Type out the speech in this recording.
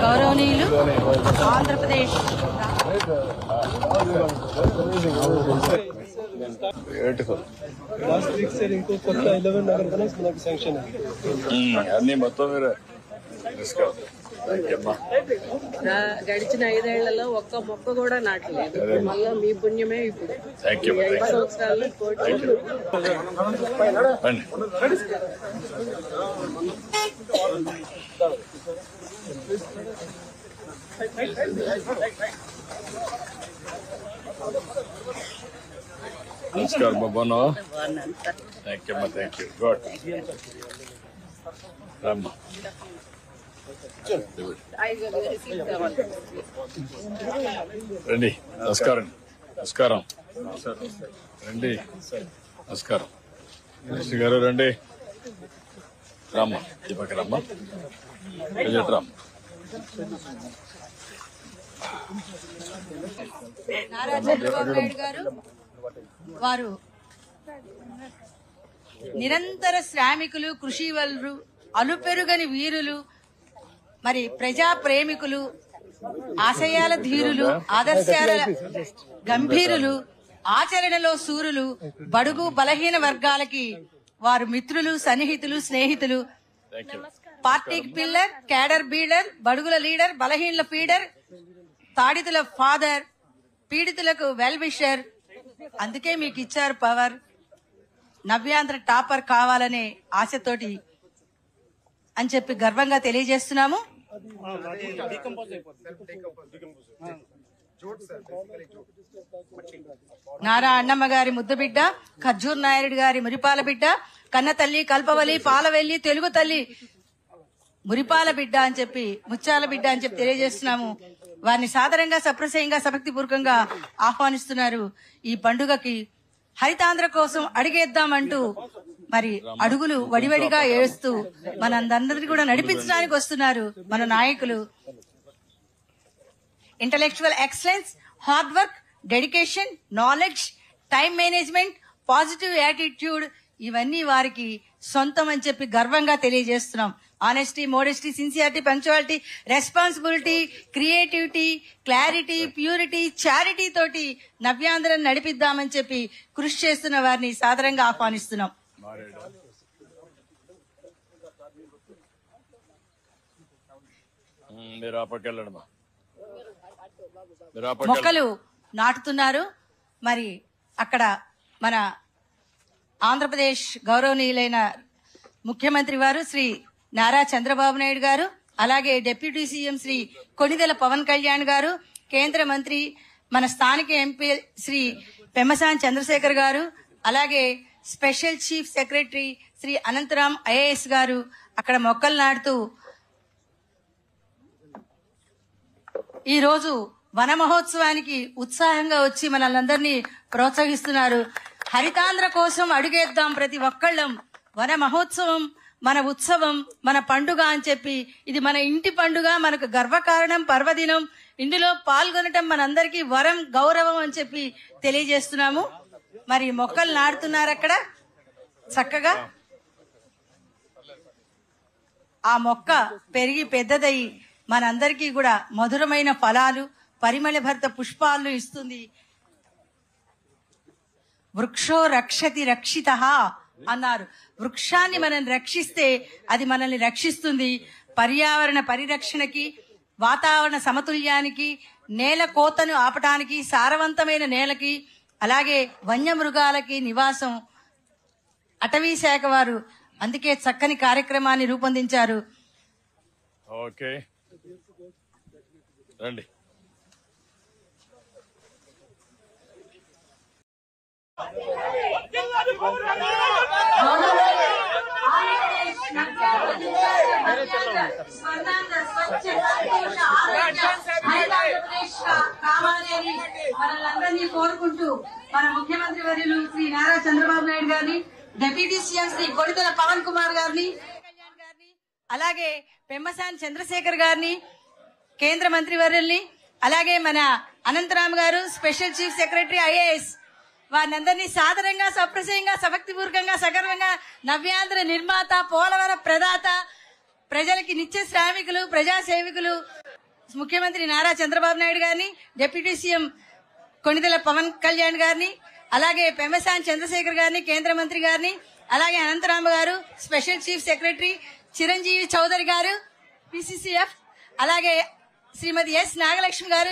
గౌరవనీయులు ఆంధ్రప్రదేశ్ ఇంకో కొత్త 11 నగర్ మనకు శాంక్షన్ అన్ని మొత్తం మీరు గడిచిన 5 ఏళ్లలో ఒక్క మొక్క కూడా నాటలేదు. మళ్ళా మీ పుణ్యమే ఇప్పుడు 5 సంవత్సరాలు నమస్కారం బాబా. థ్యాంక్ యూ అమ్మా. Thank you. గుడ్ రమ్మా. రండి. నమస్కారం. నమస్కారం. రండి. నమస్కారం. మినిస్టర్ గారు రండి. రామ్మా. ఈ పక్క రమ్మా. రామ్. నారా చంద్రబాబు నాయుడు గారు వారు నిరంతర శ్రామికులు, కృషివలురు, అలుపెరుగని వీరులు, మరి ప్రజా ప్రేమికులు, ఆశయాల ధీరులు, ఆదర్శాల గంభీరులు, ఆచరణలో సూరులు, బడుగు బలహీన వర్గాలకి వారు మిత్రులు, సన్నిహితులు, స్నేహితులు, పార్టీకి పిల్లర్, క్యాడర్ బీడర్, బడుగుల లీడర్, బలహీనల ఫీడర్, తాడితుల ఫాదర్, పీడితులకు వెల్ విషర్. అందుకే మీకు ఇచ్చారు పవర్. నవ్యాంధ్ర టాపర్ కావాలనే ఆశతోటి అని చెప్పి గర్వంగా తెలియజేస్తున్నాము. నారా అన్నమ్మ గారి ముద్దు బిడ్డ, ఖర్జూర్ నాయుడు గారి మురిపాల బిడ్డ, కన్న తల్లి కల్పవల్లి పాలవెల్లి తెలుగు తల్లి మురిపాల బిడ్డ అని చెప్పి, ముత్యాల బిడ్డ అని చెప్పి తెలియజేస్తున్నాము. వారిని సాదరంగా, సప్రశయంగా, సభక్తి పూర్వకంగా ఆహ్వానిస్తున్నారు. ఈ పండుగకి హరితాంధ్ర కోసం అడిగేద్దామంటూ మరి అడుగులు వడివడిగా ఏడుస్తూ మనందరినీ కూడా నడిపించడానికి వస్తున్నారు మన నాయకులు. Intellectual excellence, hard work, dedication, knowledge, time management, positive attitude ఇవన్నీ వారికి సొంతం అని చెప్పి గర్వంగా తెలియజేస్తున్నాం. Honesty, modesty, sincerity, punctuality, responsibility, creativity, clarity, purity, charity తోటి నవ్యాంధ్రను నడిపిద్దామని చెప్పి కృషి చేస్తున్న వారిని సాదరంగా ఆహ్వానిస్తున్నాం. మొక్కలు నాటుతున్నారు. మరి అక్కడ మన ఆంధ్రప్రదేశ్ గౌరవనీయులైన ముఖ్యమంత్రి వారు శ్రీ నారా చంద్రబాబు నాయుడు గారు, అలాగే డిప్యూటీ సీఎం శ్రీ కొణిదెల పవన్ కళ్యాణ్ గారు, కేంద్ర మంత్రి మన స్థానిక ఎంపీ శ్రీ పెమ్మసాని చంద్రశేఖర్ గారు, అలాగే special chief secretary Shri Anantaram IAS గారు అక్కడ మొక్కలు నాటుతూ ఈ రోజు వన మహోత్సవానికి ఉత్సాహంగా వచ్చి మనల్ని ప్రోత్సహిస్తున్నారు. హరితాంధ్ర కోసం అడుగేద్దాం ప్రతి ఒక్కళ్ళం. వన మహోత్సవం మన ఉత్సవం, మన పండుగ అని చెప్పి, ఇది మన ఇంటి పండుగ, మనకు గర్వకారణం, పర్వదినం. ఇందులో పాల్గొనటం మనందరికీ వరం, గౌరవం అని చెప్పి తెలియజేస్తున్నాము. మరి మొక్కలు నాటుతున్నారు అక్కడ చక్కగా. ఆ మొక్క పెరిగి పెద్దదయ్యి మనందరికీ కూడా మధురమైన ఫలాలు, పరిమళభరిత పుష్పాలను ఇస్తుంది. వృక్షో రక్షతి రక్షితః అన్నారు. వృక్షాన్ని మనం రక్షిస్తే అది మనల్ని రక్షిస్తుంది. పర్యావరణ పరిరక్షణకి, వాతావరణ సమతుల్యానికి, నేల కోతను ఆపటానికి, సారవంతమైన నేలకి, అలాగే వన్యమృగాలకి నివాసం అటవీ శాఖ వారు అందుకే చక్కని కార్యక్రమాన్ని రూపొందించారు. ఓకే రండి. మనల్ని కోరుకుంటూ మన ముఖ్యమంత్రి వర్యులు శ్రీ నారా చంద్రబాబు నాయుడు గారిని, డిప్యూటీ సీఎం శ్రీ కొణిదెల పవన్ కుమార్ గారిని, అలాగే పెమ్మసాని చంద్రశేఖర్ గారిని, కేంద్ర మంత్రి వర్యుల్ని, అలాగే మన అనంతరామ్ గారు స్పెషల్ చీఫ్ సెక్రటరీ ఐఏఎస్ వారిని సాదరంగా, సప్రశయంగా, సభక్తిపూర్వకంగా, సగర్వంగా నవ్యాంధ్ర నిర్మాత, పోలవరం ప్రదాత, ప్రజలకి నిత్య శ్రామికులు, ప్రజా సేవకులు ముఖ్యమంత్రి నారా చంద్రబాబు నాయుడు గారిని, డిప్యూటీ సీఎం కొణిదెల పవన్ కళ్యాణ్ గారిని, అలాగే పెమ్మసాని చంద్రశేఖర్ గారిని, కేంద్ర మంత్రి గారిని, అలాగే అనంతరామ గారు, special chief secretary Chiranjeevi Chowdary గారు, PCCF, అలాగే శ్రీమతి ఎస్ నాగలక్ష్మి గారు,